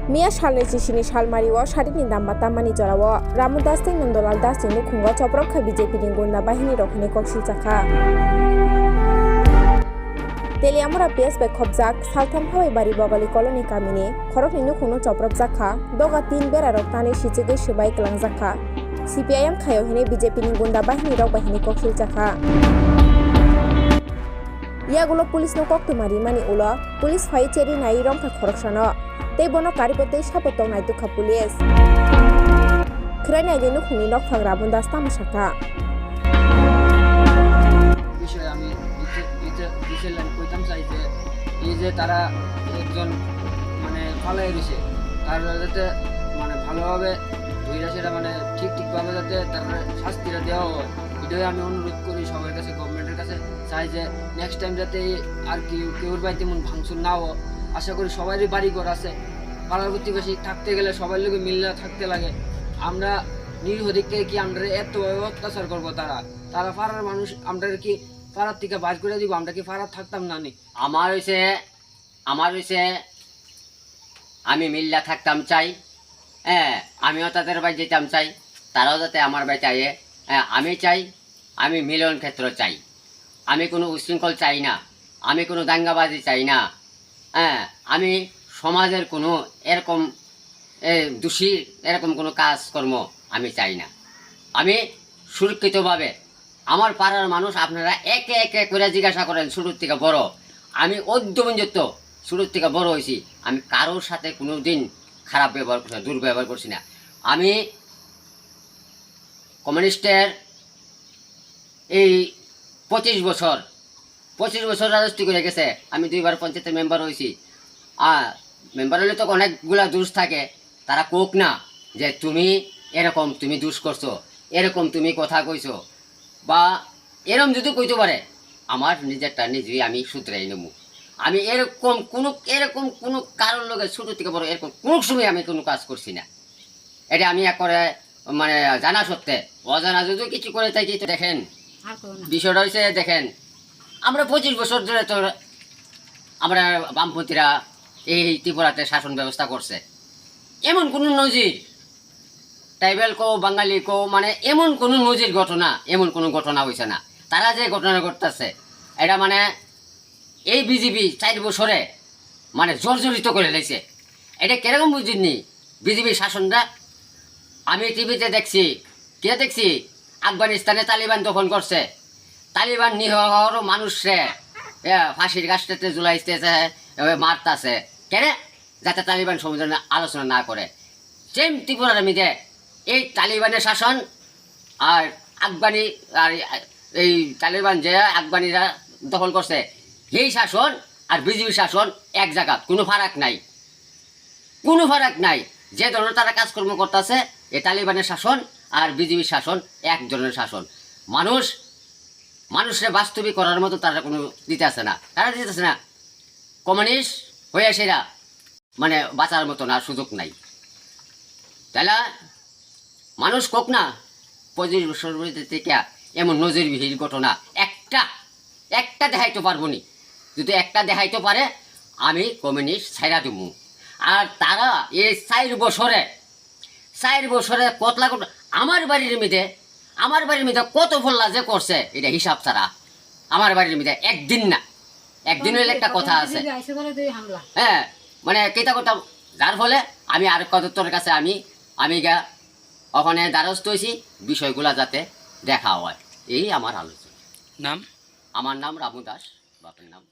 Mia Shalne Chishini Shalmariwa Sharini Dambata Manijarawa Ramudas Ting Nandolal Das Tinu Kungo Choprokha BJP Ningunda Bahini Rokhni Kokshil Chakha Teliamura PS by Khobjak Saltham Hawai Bari Bogali Colony Kamini Khorok Ninu Kuno Choprok Zakha Doga Tin Bera Roktani Shichige Shibai Klang Zakha CPIM Khayo Hine BJP Ningunda Bahini Rok Bahini Kokshil Chakha Iagulo Police no Kok Tumari Mani Ulo Police Phai Cheri Nai Rongkha Khoroksano Tei bono karipotei sapotong naituka police. Khrani agenu khuni nok phagra bundas tamasaka. বিষয়ে আমি detail কইতাম চাই যে এই যে তারা একজন মানে ফালাই রইছে তার যাতে মানে ভালোভাবে ধইরা সেটা মানে ঠিকভাবে যাতে তার শাস্তিটা দেওয়া হয় এটাই আমি অনুরোধ করি সবার কাছে গভর্নমেন্টের কাছে চাই যে নেক্সট টাইম যাতে আর কেউর বাড়িতে মন ভাঙচুর না হয় আশা করি সবারই বাড়ি ঘর আছে পাড়ার প্রতিবেশী থাকতে গেলে সবাই লোকে মিলে থাকতে লাগে আমরা নিরীহদিককে কি আমরা এত অত্যাচার করবো তারা পাড়ার মানুষ আমরা কি পাড়ার থেকে বাজ করে দিব আমরা কি পাড়ার থাকতাম না নি আমার হইছে আমি মিল্লা থাকতাম চাই আমিও তাদের বাড়ি যেতাম চাই তারাও যাতে আমার বাড়িতে আয়ে আমি চাই আমি মিলন ক্ষেত্র চাই আমি কোনো উশৃঙ্খল চাই না আমি কোনো দাঙ্গাবাজি চাই না আমি সমাজের কোনো এরকম দোষী এরকম কোনো কাজকর্ম আমি চাই না আমি সুরক্ষিতভাবে আমার পাড়ার মানুষ আপনারা একে একে করে জিজ্ঞাসা করেন ছোটোর থেকে বড় আমি অদ্যপর্যন্ত ছোটোর থেকে বড় হয়েছি আমি কারোর সাথে কোনো দিন খারাপ ব্যবহার করছি না দুর্ব্যবহার করছি না আমি কমিউনিস্টের এই 25 বছর রাজত্ব করে গেছে আমি 2বার পঞ্চায়েতের মেম্বার হয়েছি মেম্বার হলে তো অনেকগুলা দোষ থাকে তারা কোক না যে তুমি এরকম তুমি দোষ করছো এরকম তুমি কথা কইছো বা এরকম যদি কইতে পারে আমার নিজেরটা নিজেই আমি শুধরাই নেব আমি এরকম কোনো কারণ লোকের ছোটো থেকে বড় এরকম কোনো সময় আমি কোনো কাজ করছি না এটা আমি করে মানে জানা সত্ত্বে অজানা যদি কিছু করে থাকি তো দেখেন বিষয়টা হয়েছে দেখেন আমরা 25 বছর ধরে তো আমরা বামপন্থীরা এই ত্রিপুরাতে শাসন ব্যবস্থা করছে এমন কোনো নজির ট্রাইবেল কো বাঙালি কো মানে এমন কোনো নজির ঘটনা এমন কোনো ঘটনা হয়েছে না তারা যে ঘটনা ঘটতেছে এটা মানে এই বিজেপি 4 বছরে মানে জর্জরিত করে লেগেছে এটা কিরকম বুঝিনি বিজেপি শাসনটা আমি টিভিতে দেখছি আফগানিস্তানে তালিবান দখল করছে তালিবান নিহত মানুষরে ফাঁসির গাছটাতে ঝুলাইতেছে মারতেছে কেন যাতে তালিবান সম্বন্ধে আলোচনা না করে সেম ত্রিপুরার মধ্যে এই তালিবানের শাসন আর আফগানি আর এই তালিবান যে আফগানিরা দখল করছে এই শাসন আর বিজেপি শাসন এক জায়গা কোনো ফারাক নাই যে ধরনের তারা কাজকর্ম করতেছে এই তালিবানের শাসন আর বিজেপির শাসন এক ধরনের শাসন মানুষের বাস্তবিক করার মতো তারা কোনো দিতেছে না কমিউনিস্ট হয়ে সেরা মানে বাঁচার মতো না সুযোগ নাই তাহলে মানুষ কোক না 25 বছর থেকে এমন নজিরবিহীন ঘটনা একটা দেখাইতে পারবো নি যদি একটা দেখাইতে পারে আমি কমিউনিস্ট ছাইরা দিব আর তারা এই 4 বছরে কতলা আমার বাড়ির মধ্যে কত ফল্লা যে করছে এটা হিসাব ছাড়া আমার বাড়ির মধ্যে একদিন হলে একটা কথা আছে মানে কেটা কথা যার ফলে আমি আর কতর কাছে আমি গা ওখানে দ্বারস্থ হয়েছি বিষয়গুলা যাতে দেখা হয় এই আমার আলোচনা নাম আমার নাম রামু দাস বাপের নাম